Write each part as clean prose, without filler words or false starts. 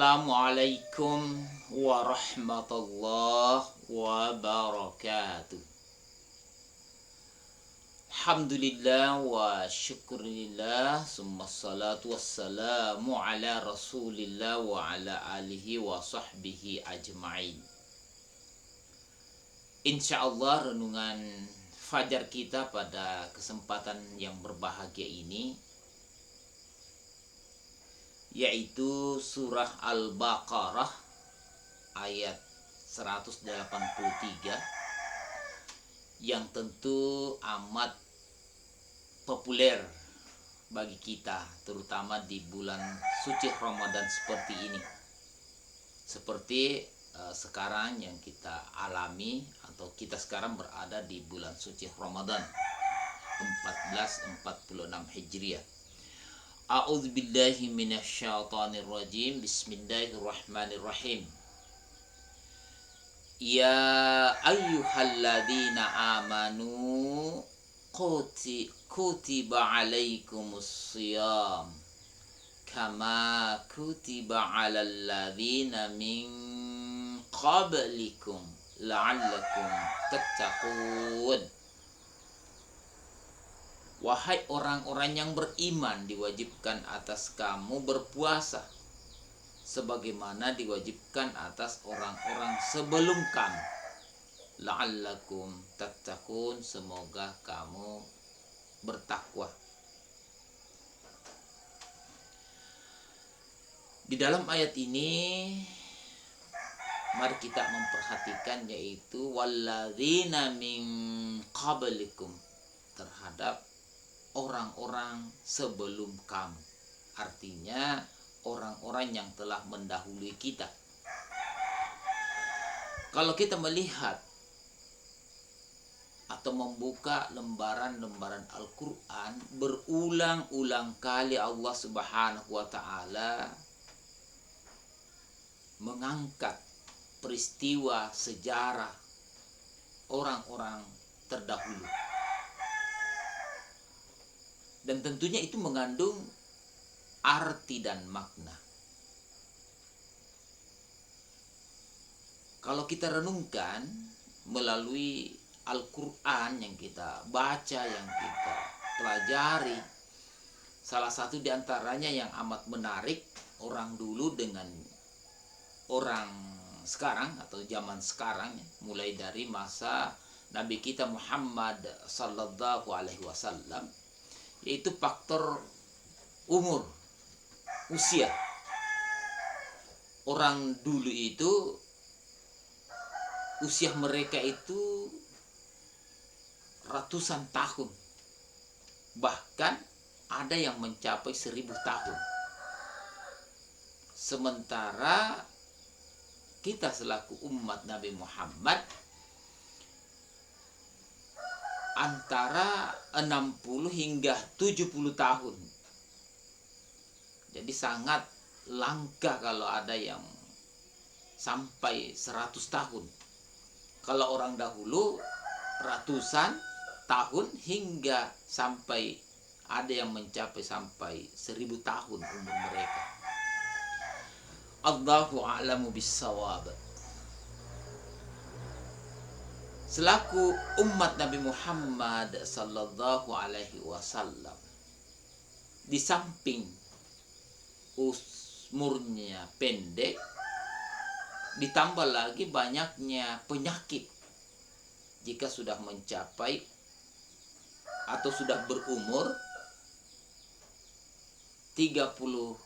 Assalamualaikum warahmatullahi wabarakatuh. Alhamdulillah wa syukurillah, summa salatu wassalamu ala rasulillah wa ala alihi wa sahbihi ajma'in. Insyaallah renungan fajar kita pada kesempatan yang berbahagia ini yaitu surah Al-Baqarah ayat 183 yang tentu amat populer bagi kita, terutama di bulan suci Ramadan seperti ini. Seperti sekarang yang kita alami, atau kita sekarang berada di bulan suci Ramadan 1446 Hijriah. A'udzubillahi minasyaitonirrajim. Bismillahirrahmanirrahim. Ya ayyuhalladzina amanu kutiba alaikumus shiyam kama kutiba alal ladzina min qablikum la'allakum tattaqun. Wahai orang-orang yang beriman, diwajibkan atas kamu berpuasa sebagaimana diwajibkan atas orang-orang sebelum kamu. La'allakum tattaqun, semoga kamu bertakwa. Di dalam ayat ini mari kita memperhatikan, yaitu walladzina min qablikum, terhadap orang-orang sebelum kamu. Artinya orang-orang yang telah mendahului kita. Kalau kita melihat atau membuka lembaran-lembaran Al-Quran, berulang-ulang kali Allah Subhanahu wa Ta'ala mengangkat peristiwa sejarah orang-orang terdahulu. Dan tentunya itu mengandung arti dan makna. Kalau kita renungkan melalui Al-Quran yang kita baca, yang kita pelajari, salah satu di antaranya yang amat menarik, orang dulu dengan orang sekarang atau zaman sekarang, mulai dari masa Nabi kita Muhammad sallallahu alaihi wasallam, yaitu faktor umur, usia. Orang dulu itu usia mereka itu ratusan tahun, bahkan ada yang mencapai 1000 tahun. Sementara kita selaku umat Nabi Muhammad antara 60 hingga 70 tahun. Jadi sangat langka kalau ada yang sampai 100 tahun. Kalau orang dahulu ratusan tahun hingga sampai ada yang mencapai sampai 1000 tahun umur mereka. Allahu a'lamu bis-shawab. Selaku umat Nabi Muhammad sallallahu alaihi wasallam, di samping umurnya pendek, ditambah lagi banyaknya penyakit. Jika sudah mencapai atau sudah berumur 35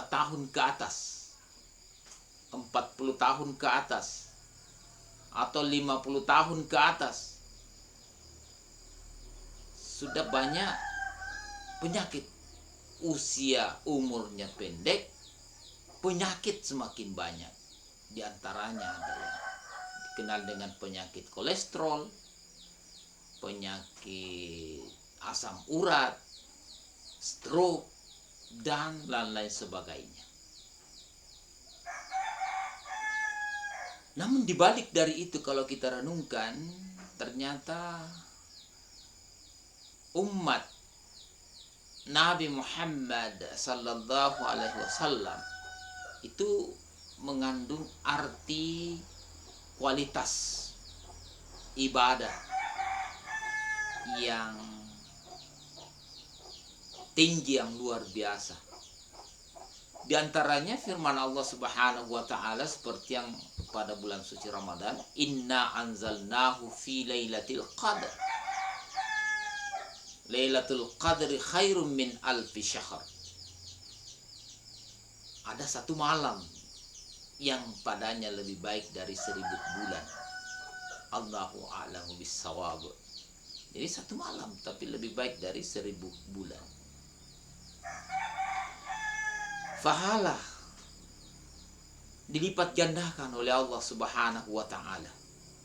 tahun ke atas, 40 tahun ke atas, atau 50 tahun ke atas, sudah banyak penyakit. Usia umurnya pendek, penyakit semakin banyak. Di antaranya ada yang dikenal dengan penyakit kolesterol, penyakit asam urat, stroke, dan lain-lain sebagainya. Namun dibalik dari itu, kalau kita renungkan, ternyata umat Nabi Muhammad sallallahu alaihi wasallam itu mengandung arti kualitas ibadah yang tinggi, yang luar biasa. Di antaranya firman Allah Subhanahu wa taala seperti yang pada bulan suci Ramadan, inna anzalnahu fi lailatul qadar. Lailatul qadri khairum min alfi syahr. Ada satu malam yang padanya lebih baik dari 1000 bulan. Allahu a'lamu bissawab. Jadi satu malam tapi lebih baik dari 1000 bulan. Pahala dilipat gandakan oleh Allah Subhanahu wa taala.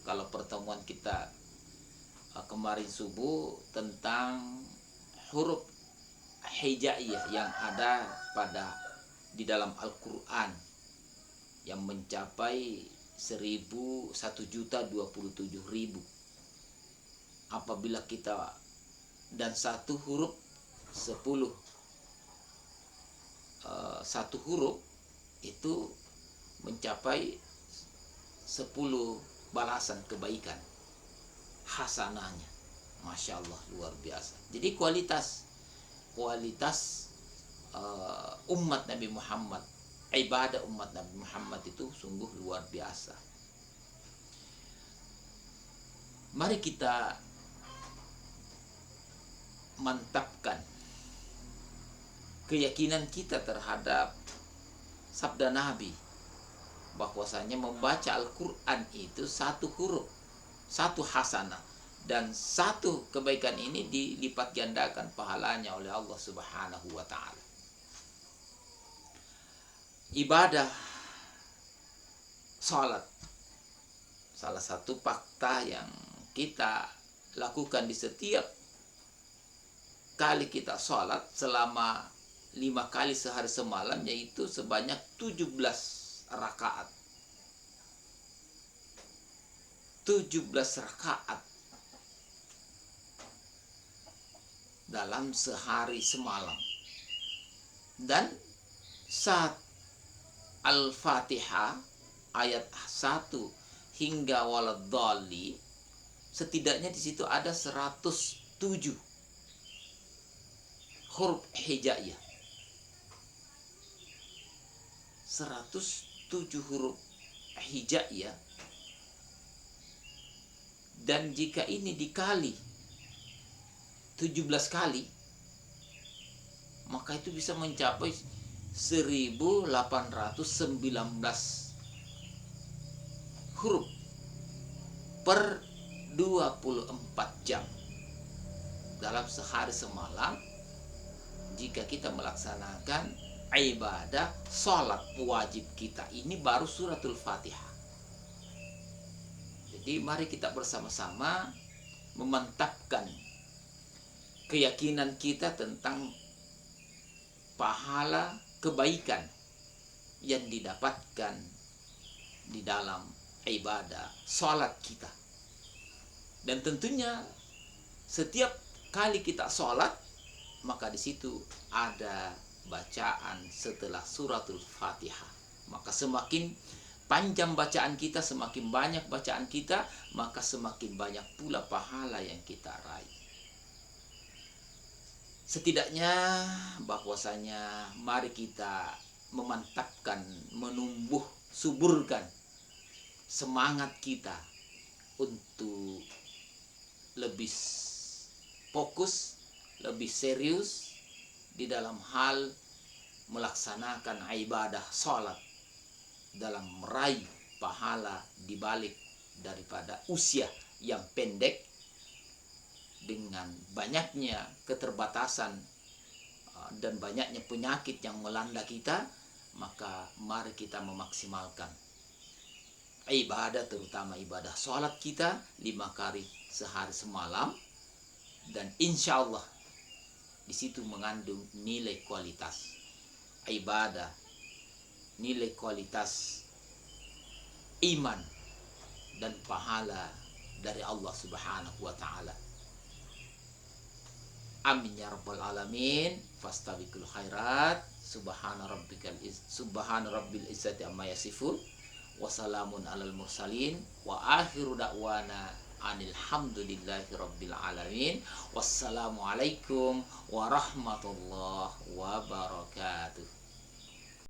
Kalau pertemuan kita kemarin subuh tentang huruf hijaiyah yang ada di dalam Al-Qur'an yang mencapai 1.027.000. Apabila kita dan satu huruf 10, satu huruf itu mencapai 10 balasan kebaikan hasanahnya. Masya Allah, luar biasa. Jadi kualitas umat Nabi Muhammad, ibadah umat Nabi Muhammad itu sungguh luar biasa. Mari kita mantapkan keyakinan kita terhadap sabda Nabi, bahwasanya membaca Al-Quran itu satu huruf, satu hasanah, dan satu kebaikan ini dilipat gandakan pahalanya oleh Allah Subhanahu wa taala. Ibadah salat, salah satu fakta yang kita lakukan di setiap kali kita salat selama 5 kali sehari semalam, yaitu sebanyak 17 rakaat. 17 rakaat dalam sehari semalam. Dan saat Al-Fatihah ayat 1 hingga waladhdallin, setidaknya di situ ada 107 huruf hijaiyah. 107 huruf hijaiyah. Dan jika ini dikali 17 kali, maka itu bisa mencapai 1819 huruf per 24 jam dalam sehari semalam. Jika kita melaksanakan ibadah sholat wajib kita, ini baru suratul Fatihah. Jadi mari kita bersama-sama memantapkan keyakinan kita tentang pahala kebaikan yang didapatkan di dalam ibadah sholat kita. Dan tentunya setiap kali kita sholat, maka di situ ada bacaan setelah suratul Fatihah. Maka semakin panjang bacaan kita, semakin banyak bacaan kita, maka semakin banyak pula pahala yang kita raih. Setidaknya bahwasanya mari kita memantapkan, menumbuh, suburkan semangat kita untuk lebih fokus, lebih serius di dalam hal melaksanakan ibadah sholat, dalam meraih pahala dibalik daripada usia yang pendek dengan banyaknya keterbatasan dan banyaknya penyakit yang melanda kita. Maka mari kita memaksimalkan ibadah, terutama ibadah sholat kita 5 kali sehari semalam, dan insya Allah di situ mengandung nilai kualitas ibadah, nilai kualitas iman dan pahala dari Allah Subhanahu wa taala. Amin ya rabbal alamin. Fastabiqul khairat. Subhana rabbil izzati amma yasifun, wassalamun alal mursalin, wa akhiru da'wana anilhamdulillahi rabbil alamin. Wassalamualaikum warahmatullahi wabarakatuh.